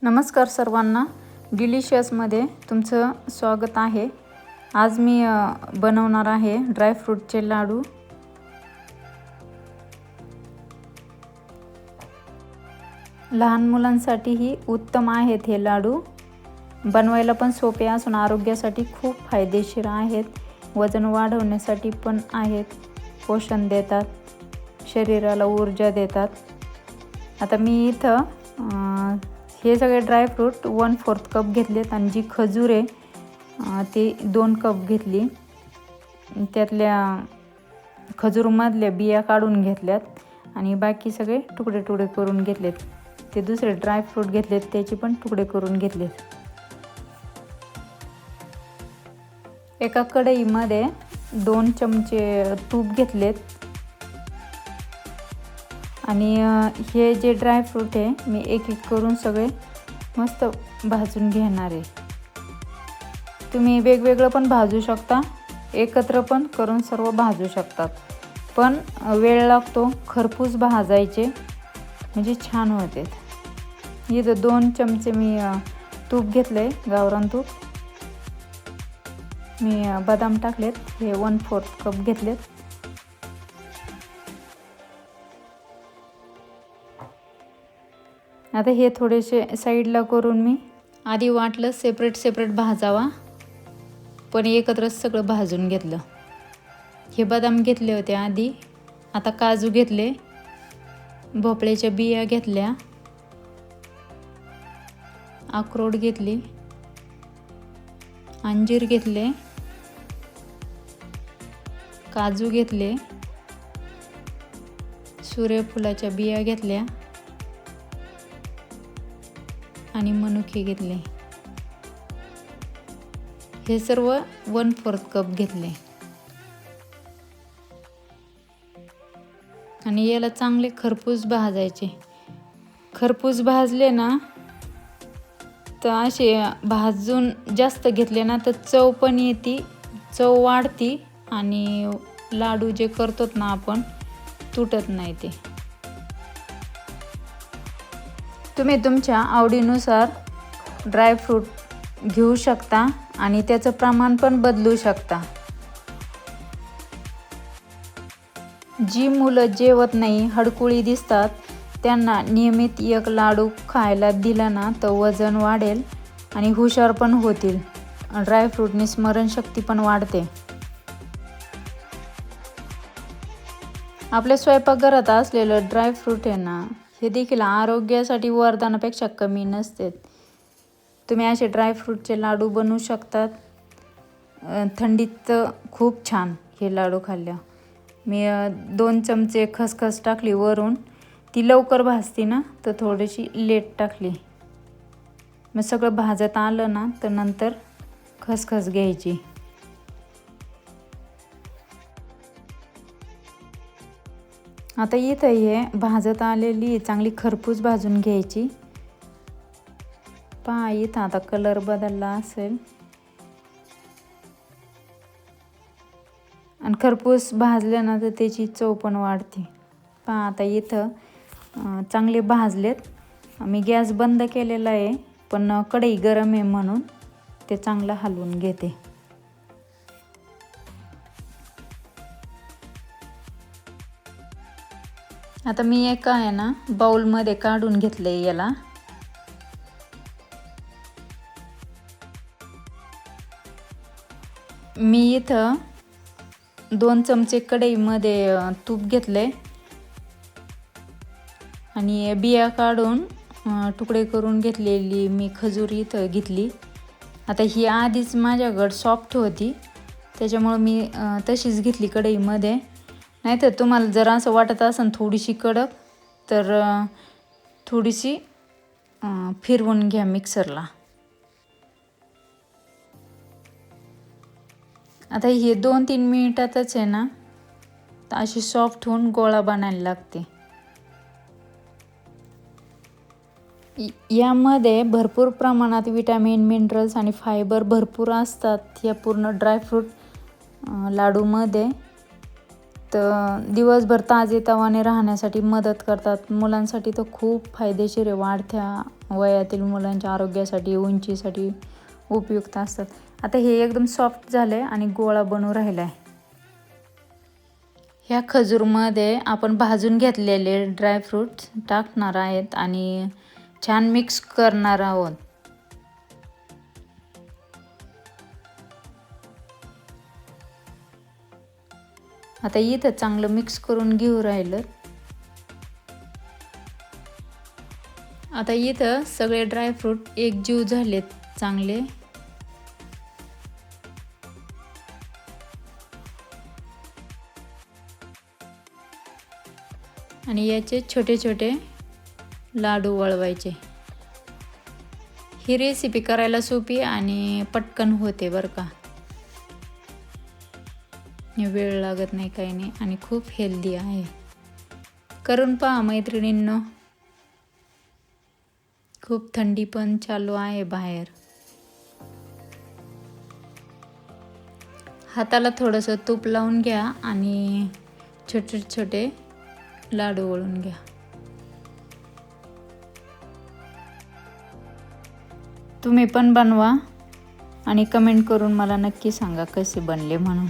नमस्कार सर्वांना, डिलिशियसमध्ये तुमचं स्वागत आहे। आज मी बनवणार आहे ड्रायफ्रूटचे लाडू। लहान मुलांसाठीही उत्तम आहेत हे लाडू। बनवायला पण सोपे असून आरोग्यासाठी खूप फायदेशीर आहेत। वजन वाढवण्यासाठी पण आहेत, पोषण देतात, शरीराला ऊर्जा देतात। आता मी इथं हे सगळे ड्रायफ्रूट 1/4 कप घेतलेत आणि जी खजूर आहे ती 2 कप घेतली। त्यातल्या खजूरमधल्या बिया काढून घेतल्यात आणि बाकी सगळे तुकडे तुकडे करून घेतलेत। ते दुसरे ड्रायफ्रूट घेतलेत त्याचे पण तुकडे करून घेतलेत। एका कढईमध्ये 2 चमचे तूप घेतलेत आणि हे जे ड्रायफ्रूट आहे मी एक एक करून सगळे मस्त भाजून घेणार आहे। तुम्ही वेगवेगळं पण भाजू शकता, एकत्र पण करून सर्व भाजू शकतात, पण वेळ लागतो। खरपूस भाजायचे म्हणजे छान होते। इथं 2 चमचे मी तूप घेतलंय, गावरान तूप। मी बदाम टाकलेत, हे 1/4 कप घेतलेत। आता हे थोडेसे साईडला करून मी आधी वाटलं सेपरेट भाजावा, पण एकत्रच सगळं भाजून घेतलं। हे बदाम घेतले होते आधी, आता काजू घेतले, भोपळ्याच्या बिया घेतल्या, अक्रोड घेतली, अंजीर घेतले, काजू घेतले, सूर्यफुलाच्या बिया घेतल्या आणि मनुके घेतले। हे सर्व 1/4 कप घेतले आणि याला चांगले खरपूस भाजायचे। खरपूस भाजले ना तर असे भाजून जास्त घेतले ना तर चव पण येते, चव वाढती आणि लाडू जे करतो ना आपण तुटत नाही ते। तुम्ही तुमच्या आवडीनुसार ड्रायफ्रूट घेऊ शकता आणि त्याचं प्रमाण पण बदलू शकता। जी मुलं जेवत नाही, हडकुळी दिसतात, त्यांना नियमित एक लाडू खायला दिला ना तर वजन वाढेल आणि हुशार पण होतील। ड्रायफ्रूटने स्मरणशक्ती पण वाढते। आपल्या स्वयंपाकघरात असलेलं ड्रायफ्रूट आहे ना, हे देखील आरोग्यासाठी वरदानापेक्षा कमी नसते। तुम्ही असे ड्रायफ्रूटचे लाडू बनवू शकतात। थंडीत खूप छान हे लाडू खाल्ल्या। मी 2 चमचे खसखस टाकली वरून, ती लवकर भाजते ना तर थोडीशी लेट टाकली। मग सगळं भाजत आलं ना तर नंतर खसखस घ्यायची। आता इथं हे भाजत आलेली चांगली खरपूस भाजून घ्यायची। पहा इथं आता कलर बदलला असेल आणि खरपूस भाजल्यानंतर त्याची चव पण वाढते। पहा आता इथं चांगले भाजलेत। मी गॅस बंद केलेला आहे, पण कढई गरम आहे म्हणून ते चांगलं हलवून घेते। आता मी एका आहे ना बाउलमध्ये काढून घेतले याला। मी इथं 2 चमचे कढईमध्ये तूप घेतले आणि बिया काढून तुकडे करून घेतलेली मी खजूर इथं घेतली। आता ही आधीच माझ्याकडे सॉफ्ट होती, त्याच्यामुळे मी तशीच घेतली कढईमध्ये। नाहीतर तुम्हाला जर असं वाटत असेल थोडीशी कडक तर थोडीशी फिरवून घ्या मिक्सरला। आता हे 2-3 मिनिटातच आहे ना अशी सॉफ्ट होऊन गोळा बनायला लागते। यामध्ये भरपूर प्रमाणात विटॅमिन, मिनरल्स आणि फायबर भरपूर असतात या पूर्ण ड्रायफ्रूट लाडूमध्ये। दिवसभर ताजेतवाने राहण्यासाठी मदत करतात. मुलांसाठी तर खूप फायदेशीर आहे. वाढत्या वयातील मुलांच्या आरोग्यासाठी, उंचीसाठी उपयुक्त असतात. आता हे एकदम सॉफ्ट झालं आहे आणि गोळा बनवून राहिला आहे. ह्या खजूरमध्ये आपण भाजून घेतलेले ड्रायफ्रूट्स टाकणार आहेत आणि छान मिक्स करणार आहोत. आता इथं चांगलं मिक्स करून घेऊ राहिलं. आता इथं सगळे ड्रायफ्रूट एकजीव झालेत चांगले. आणि याचे छोटे छोटे लाडू वळवायचे. ही रेसिपी करायला सोपी आणि पटकन होते बरं का. वेळ लागत नाही, काही नाही आणि खूप हेल्दी आहे. करून पहा मैत्रिणींनो. खूप थंडी पण चालू आहे बाहेर. हाताला थोडंसं तूप लावून घ्या आणि छोटे छोटे लाडू वळून घ्या. तुम्ही पण बनवा आणि कमेंट करून मला नक्की सांगा कसे बनले म्हणून.